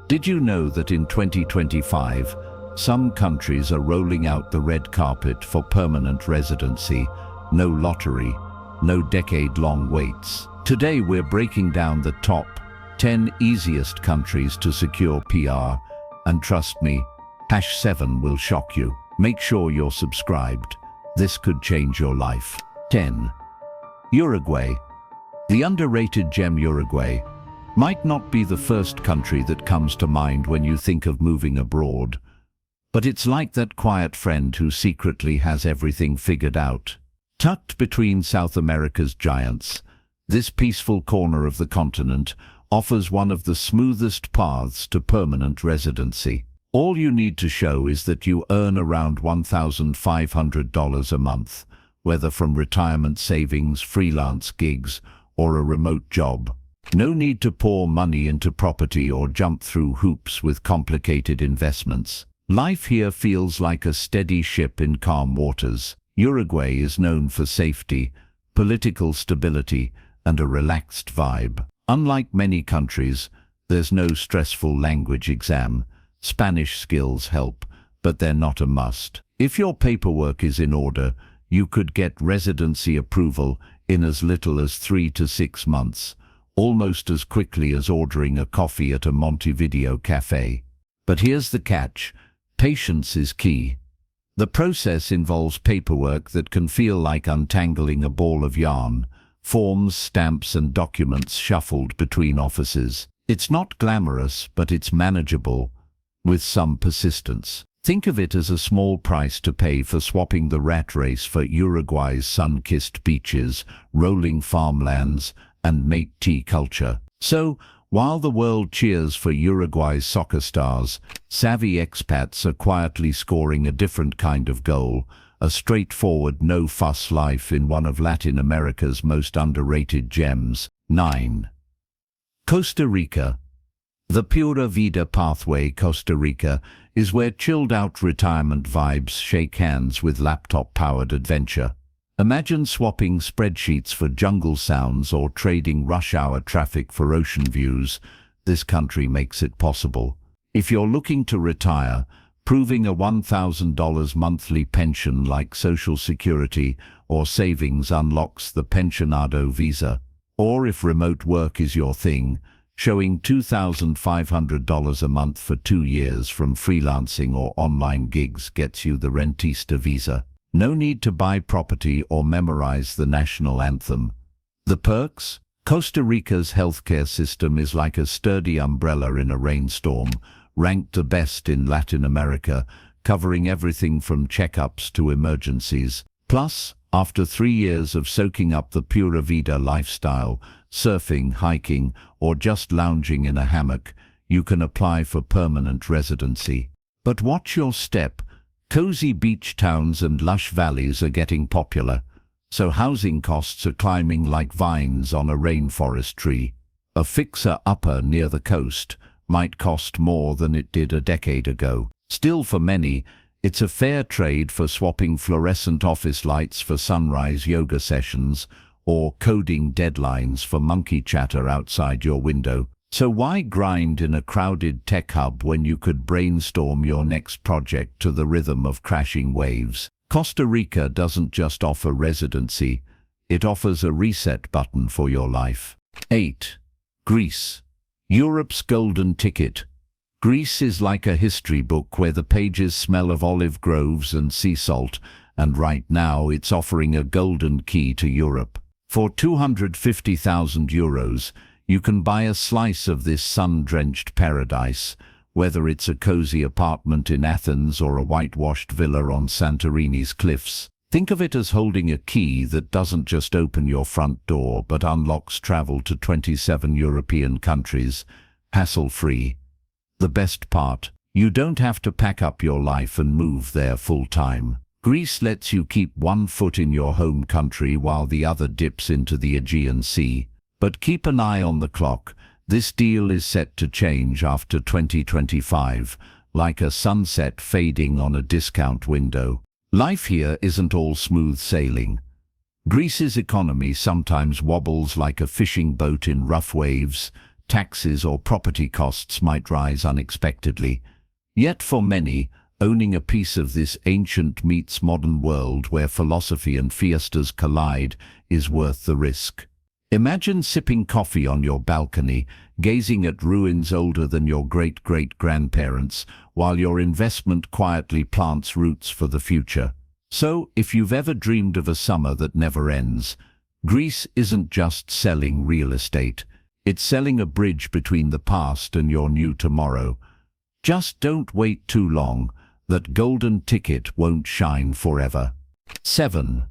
Did you know that in 2025, some countries are rolling out the red carpet for permanent residency? No lottery, no decade-long waits. Today we're breaking down the top 10 easiest countries to secure PR, and trust me, #7 will shock you. Make sure you're subscribed. This could change your life. 10. Uruguay. The underrated gem Uruguay might not be the first country that comes to mind when you think of moving abroad, but it's like that quiet friend who secretly has everything figured out. Tucked between South America's giants, this peaceful corner of the continent offers one of the smoothest paths to permanent residency. All you need to show is that you earn around $1,500 a month, whether from retirement savings, freelance gigs, or a remote job. No need to pour money into property or jump through hoops with complicated investments. Life here feels like a steady ship in calm waters. Uruguay is known for safety, political stability, and a relaxed vibe. Unlike many countries, there's no stressful language exam. Spanish skills help, but they're not a must. If your paperwork is in order, you could get residency approval in as little as 3 to 6 months, almost as quickly as ordering a coffee at a Montevideo cafe. But here's the catch: patience is key. The process involves paperwork that can feel like untangling a ball of yarn, forms, stamps, and documents shuffled between offices. It's not glamorous, but it's manageable, with some persistence. Think of it as a small price to pay for swapping the rat race for Uruguay's sun-kissed beaches, rolling farmlands, and mate tea culture. So, while the world cheers for Uruguay's soccer stars, savvy expats are quietly scoring a different kind of goal, a straightforward, no-fuss life in one of Latin America's most underrated gems. 9. Costa Rica. The Pura Vida pathway. Costa Rica is where chilled-out retirement vibes shake hands with laptop-powered adventure. Imagine swapping spreadsheets for jungle sounds or trading rush-hour traffic for ocean views. This country makes it possible. If you're looking to retire, proving a $1,000 monthly pension like Social Security or savings unlocks the Pensionado visa. Or if remote work is your thing, showing $2,500 a month for 2 years from freelancing or online gigs gets you the rentista visa. No need to buy property or memorize the national anthem. The perks? Costa Rica's healthcare system is like a sturdy umbrella in a rainstorm, ranked the best in Latin America, covering everything from checkups to emergencies. Plus, after 3 years of soaking up the Pura Vida lifestyle, surfing, hiking, or just lounging in a hammock, you can apply for permanent residency. But watch your step. Cozy beach towns and lush valleys are getting popular, so housing costs are climbing like vines on a rainforest tree. A fixer-upper near the coast might cost more than it did a decade ago. Still, for many, it's a fair trade for swapping fluorescent office lights for sunrise yoga sessions or coding deadlines for monkey chatter outside your window. So why grind in a crowded tech hub when you could brainstorm your next project to the rhythm of crashing waves? Costa Rica doesn't just offer residency, it offers a reset button for your life. 8. Greece. Europe's golden ticket. Greece is like a history book where the pages smell of olive groves and sea salt, and right now it's offering a golden key to Europe. For €250,000, you can buy a slice of this sun-drenched paradise, whether it's a cozy apartment in Athens or a whitewashed villa on Santorini's cliffs. Think of it as holding a key that doesn't just open your front door but unlocks travel to 27 European countries, hassle-free. The best part, you don't have to pack up your life and move there full-time. Greece lets you keep one foot in your home country while the other dips into the Aegean Sea. But keep an eye on the clock. This deal is set to change after 2025, like a sunset fading on a discount window. Life here isn't all smooth sailing. Greece's economy sometimes wobbles like a fishing boat in rough waves, taxes or property costs might rise unexpectedly. Yet for many, owning a piece of this ancient meets modern world where philosophy and fiestas collide is worth the risk. Imagine sipping coffee on your balcony, gazing at ruins older than your great-great-grandparents, while your investment quietly plants roots for the future. So, if you've ever dreamed of a summer that never ends, Greece isn't just selling real estate. It's selling a bridge between the past and your new tomorrow. Just don't wait too long. That golden ticket won't shine forever. 7.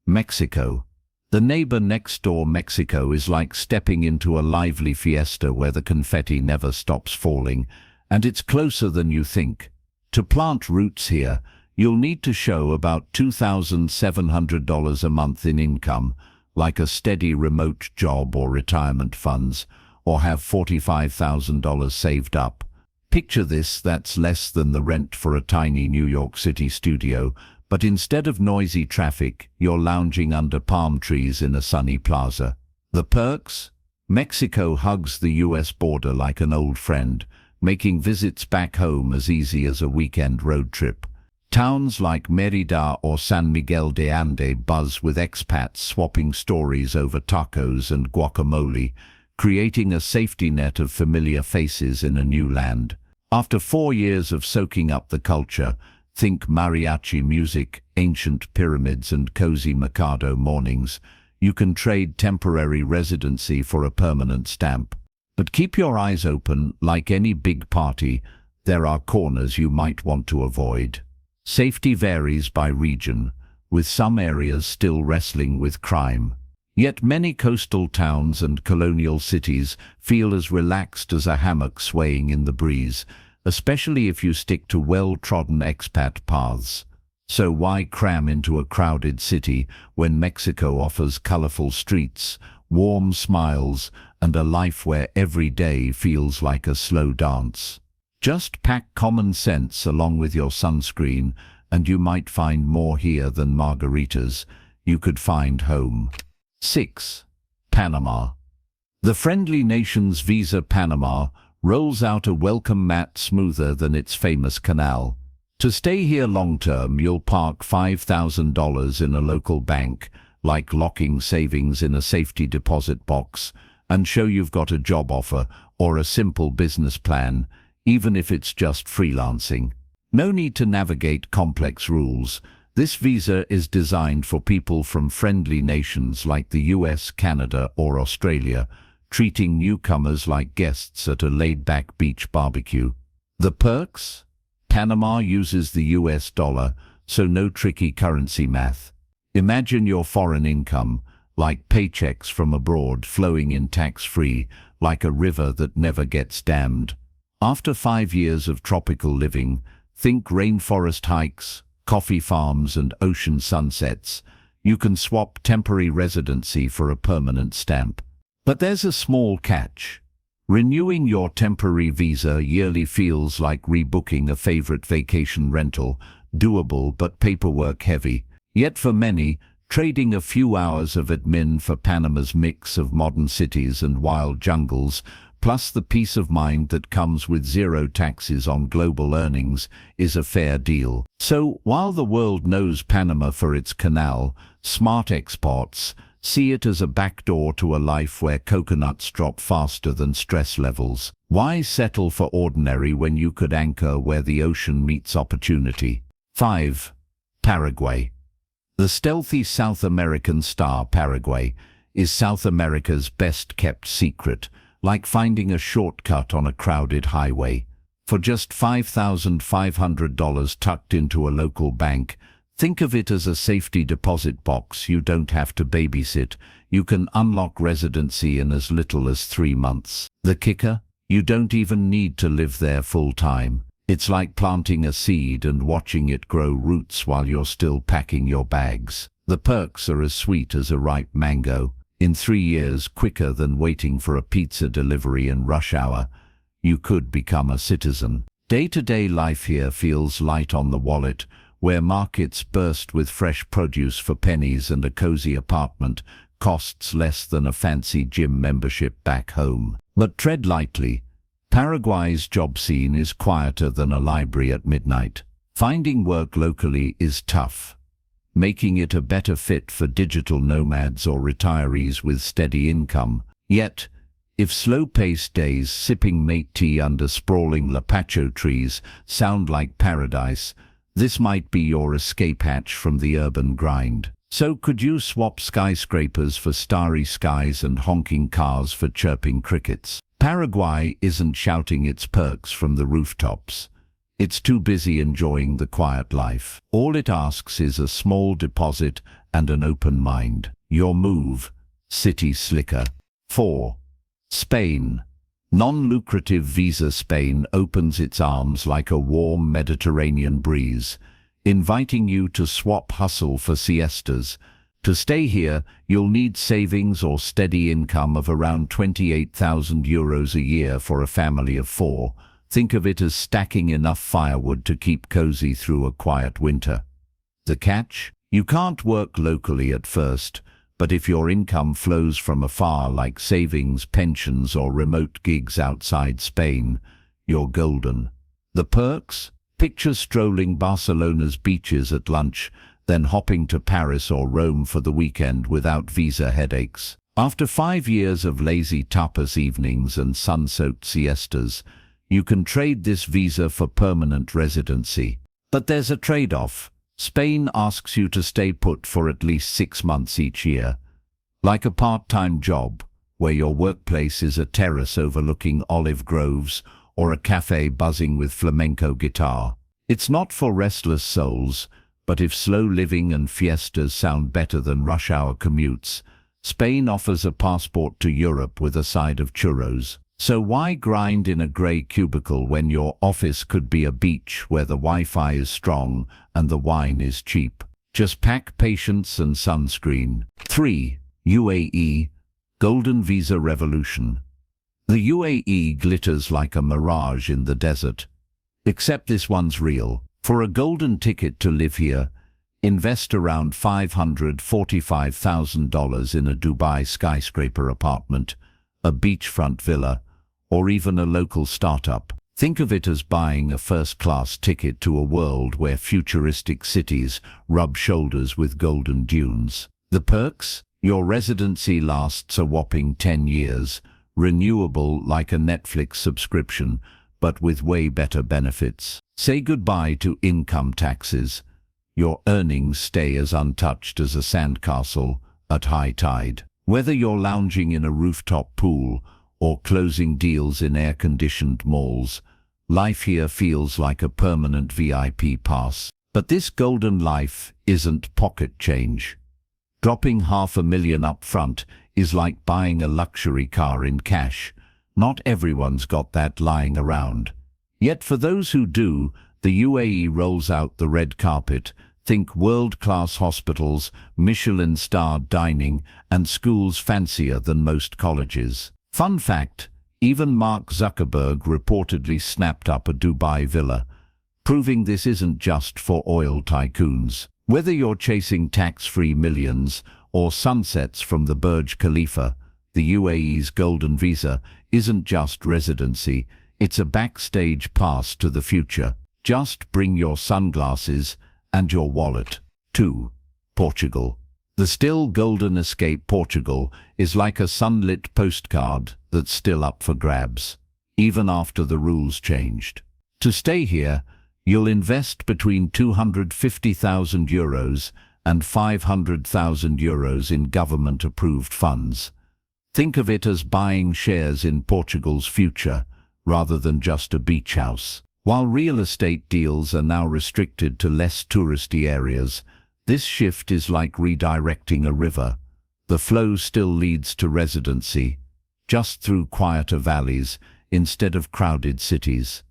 Mexico. The neighbor next door, Mexico, is like stepping into a lively fiesta where the confetti never stops falling, and it's closer than you think. To plant roots here, you'll need to show about $2,700 a month in income, like a steady remote job or retirement funds, or have $45,000 saved up. Picture this, that's less than the rent for a tiny New York City studio, but instead of noisy traffic, you're lounging under palm trees in a sunny plaza. The perks? Mexico hugs the US border like an old friend, making visits back home as easy as a weekend road trip. Towns like Mérida or San Miguel de Allende buzz with expats swapping stories over tacos and guacamole, creating a safety net of familiar faces in a new land. After 4 years of soaking up the culture, think mariachi music, ancient pyramids and cozy mercado mornings, you can trade temporary residency for a permanent stamp. But keep your eyes open. Like any big party, there are corners you might want to avoid. Safety varies by region, with some areas still wrestling with crime. Yet many coastal towns and colonial cities feel as relaxed as a hammock swaying in the breeze, especially if you stick to well-trodden expat paths. So why cram into a crowded city when Mexico offers colorful streets, warm smiles, and a life where every day feels like a slow dance? Just pack common sense along with your sunscreen, and you might find more here than margaritas. You could find home. 6. Panama. The friendly nation's visa, Panama, rolls out a welcome mat smoother than its famous canal. To stay here long-term, you'll park $5,000 in a local bank, like locking savings in a safety deposit box, and show you've got a job offer or a simple business plan, even if it's just freelancing. No need to navigate complex rules. This visa is designed for people from friendly nations like the US, Canada, or Australia, treating newcomers like guests at a laid-back beach barbecue. The perks? Panama uses the US dollar, so no tricky currency math. Imagine your foreign income, like paychecks from abroad, flowing in tax-free, like a river that never gets dammed. After 5 years of tropical living, think rainforest hikes, coffee farms and ocean sunsets. You can swap temporary residency for a permanent stamp. But there's a small catch. Renewing your temporary visa yearly feels like rebooking a favorite vacation rental, doable but paperwork heavy. Yet for many, trading a few hours of admin for Panama's mix of modern cities and wild jungles, plus the peace of mind that comes with zero taxes on global earnings, is a fair deal. So, while the world knows Panama for its canal, smart exports see it as a backdoor to a life where coconuts drop faster than stress levels. Why settle for ordinary when you could anchor where the ocean meets opportunity? 5. Paraguay. The stealthy South American star, Paraguay, is South America's best-kept secret, like finding a shortcut on a crowded highway. For just $5,500 tucked into a local bank, think of it as a safety deposit box you don't have to babysit. You can unlock residency in as little as 3 months. The kicker? You don't even need to live there full-time. It's like planting a seed and watching it grow roots while you're still packing your bags. The perks are as sweet as a ripe mango. In 3 years, quicker than waiting for a pizza delivery in rush hour, you could become a citizen. Day-to-day life here feels light on the wallet, where markets burst with fresh produce for pennies and a cozy apartment costs less than a fancy gym membership back home. But tread lightly. Paraguay's job scene is quieter than a library at midnight. Finding work locally is tough, making it a better fit for digital nomads or retirees with steady income. Yet, if slow-paced days sipping mate tea under sprawling lapacho trees sound like paradise, this might be your escape hatch from the urban grind. So could you swap skyscrapers for starry skies and honking cars for chirping crickets? Paraguay isn't shouting its perks from the rooftops. It's too busy enjoying the quiet life. All it asks is a small deposit and an open mind. Your move, city slicker. 4. Spain. Non-lucrative visa. Spain opens its arms like a warm Mediterranean breeze, inviting you to swap hustle for siestas. To stay here, you'll need savings or steady income of around 28,000 euros a year for a family of 4. Think of it as stacking enough firewood to keep cozy through a quiet winter. The catch? You can't work locally at first, but if your income flows from afar like savings, pensions, or remote gigs outside Spain, you're golden. The perks? Picture strolling Barcelona's beaches at lunch, then hopping to Paris or Rome for the weekend without visa headaches. After 5 years of lazy tapas evenings and sun-soaked siestas, you can trade this visa for permanent residency. But there's a trade-off. Spain asks you to stay put for at least 6 months each year, like a part-time job, where your workplace is a terrace overlooking olive groves or a cafe buzzing with flamenco guitar. It's not for restless souls, but if slow living and fiestas sound better than rush-hour commutes, Spain offers a passport to Europe with a side of churros. So why grind in a grey cubicle when your office could be a beach where the Wi-Fi is strong and the wine is cheap? Just pack patience and sunscreen. 3. UAE. Golden Visa Revolution. The UAE glitters like a mirage in the desert. Except this one's real. For a golden ticket to live here, invest around $545,000 in a Dubai skyscraper apartment, a beachfront villa, or even a local startup. Think of it as buying a first-class ticket to a world where futuristic cities rub shoulders with golden dunes. The perks? Your residency lasts a whopping 10 years, renewable like a Netflix subscription, but with way better benefits. Say goodbye to income taxes. Your earnings stay as untouched as a sandcastle at high tide. Whether you're lounging in a rooftop pool or closing deals in air-conditioned malls, life here feels like a permanent VIP pass. But this golden life isn't pocket change. Dropping $500,000 up front is like buying a luxury car in cash. Not everyone's got that lying around. Yet for those who do, the UAE rolls out the red carpet. Think world-class hospitals, Michelin-starred dining, and schools fancier than most colleges. Fun fact, even Mark Zuckerberg reportedly snapped up a Dubai villa, proving this isn't just for oil tycoons. Whether you're chasing tax-free millions or sunsets from the Burj Khalifa, the UAE's golden visa isn't just residency, it's a backstage pass to the future. Just bring your sunglasses and your wallet. 2. Portugal. The still golden escape. Portugal is like a sunlit postcard that's still up for grabs, even after the rules changed. To stay here, you'll invest between €250,000 and €500,000 in government-approved funds. Think of it as buying shares in Portugal's future, rather than just a beach house. While real estate deals are now restricted to less touristy areas, this shift is like redirecting a river. The flow still leads to residency, just through quieter valleys instead of crowded cities.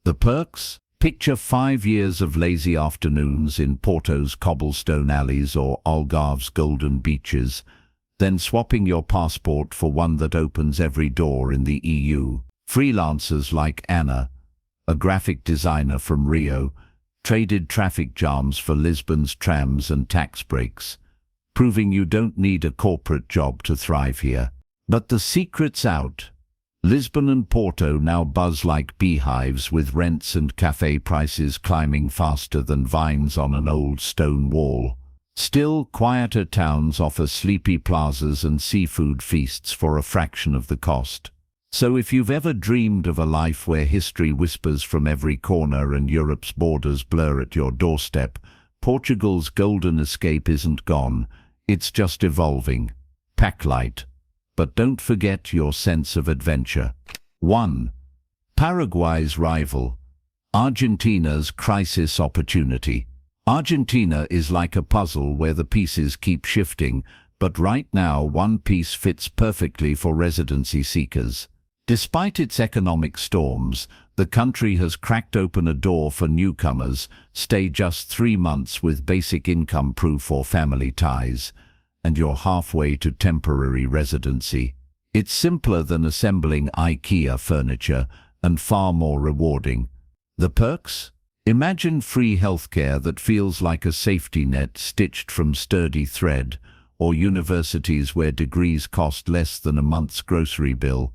The perks? Picture 5 years of lazy afternoons in Porto's cobblestone alleys or Algarve's golden beaches, then swapping your passport for one that opens every door in the EU. Freelancers like Anna, a graphic designer from Rio, traded traffic jams for Lisbon's trams and tax breaks, proving you don't need a corporate job to thrive here. But the secret's out. Lisbon and Porto now buzz like beehives, with rents and cafe prices climbing faster than vines on an old stone wall. Still, quieter towns offer sleepy plazas and seafood feasts for a fraction of the cost. So if you've ever dreamed of a life where history whispers from every corner and Europe's borders blur at your doorstep, Portugal's golden escape isn't gone, it's just evolving. Pack light. But don't forget your sense of adventure. 1. Paraguay's rival. Argentina's crisis opportunity. Argentina is like a puzzle where the pieces keep shifting, but right now one piece fits perfectly for residency seekers. Despite its economic storms, the country has cracked open a door for newcomers. Stay just 3 months with basic income proof or family ties, and you're halfway to temporary residency. It's simpler than assembling IKEA furniture and far more rewarding. The perks? Imagine free healthcare that feels like a safety net stitched from sturdy thread, or universities where degrees cost less than a month's grocery bill.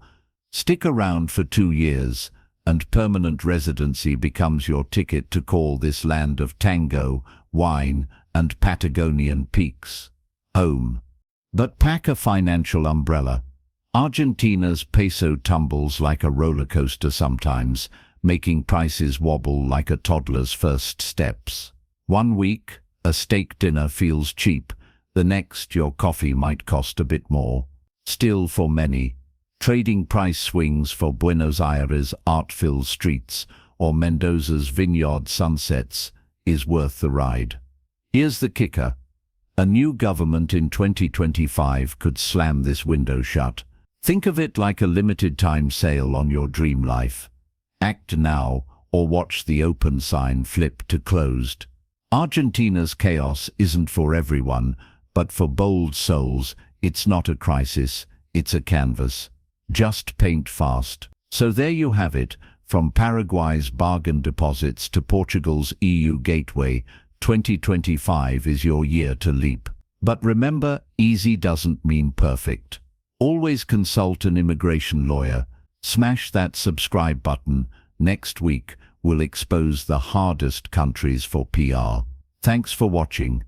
Stick around for 2 years, and permanent residency becomes your ticket to call this land of tango, wine, and Patagonian peaks home. But pack a financial umbrella. Argentina's peso tumbles like a roller coaster sometimes, making prices wobble like a toddler's first steps. 1 week, a steak dinner feels cheap. The next, your coffee might cost a bit more. Still, for many, trading price swings for Buenos Aires' art-filled streets or Mendoza's vineyard sunsets is worth the ride. Here's the kicker. A new government in 2025 could slam this window shut. Think of it like a limited-time sale on your dream life. Act now, or watch the open sign flip to closed. Argentina's chaos isn't for everyone, but for bold souls, it's not a crisis, it's a canvas. Just paint fast. So there you have it, from Paraguay's bargain deposits to Portugal's EU gateway. 2025 is your year to leap. But remember, easy doesn't mean perfect. Always consult an immigration lawyer. Smash that subscribe button. Next week, we'll expose the hardest countries for PR. Thanks for watching.